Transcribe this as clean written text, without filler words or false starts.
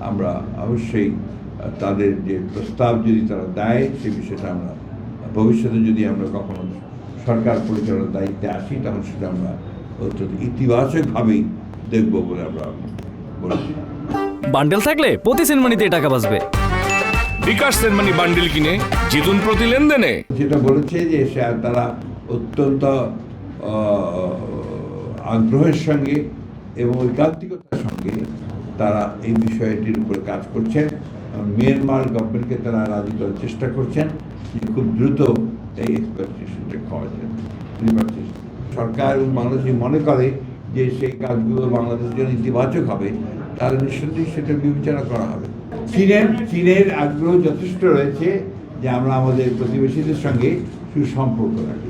আমরা অবশ্যই তাদের যে প্রস্তাব যদি তারা দেয় সেই বিষয়টা আমরা ভবিষ্যতে যদি আমরা কখনো সরকার পরিচালনার দায়িত্বে আসি তখন সেটা আমরা অত্যন্ত ইতিবাচকভাবেই দেখব বলে আমরা বলেছি। বান্ডেল থাকলে প্রতি সেনমানিতে টাকা বাঁচবে। বিকাশ সেনমানি বান্ডেল কিনে জিতুন প্রতি লেনদেনে। যেটা বলেছে যে তারা অত্যন্ত আগ্রহের সঙ্গে এবং ঐকান্তিকতার সঙ্গে তারা এই বিষয়টির উপরে কাজ করছেন। মিয়ানমার গভর্নমেন্টকে তারা রাজি করার চেষ্টা করছেন যে খুব দ্রুত এই এক্সপোর্টেশনটা খাওয়া যায়। সরকার এবং মানুষ যদি মনে করে যে সেই কাজগুলো বাংলাদেশের জন্য ইতিবাচক হবে তাহলে নিঃসন্দেহে সেটা বিবেচনা করা হবে। চীনের আগ্রহ যথেষ্ট রয়েছে যে আমরা আমাদের প্রতিবেশীদের সঙ্গে সুসম্পর্ক রাখি।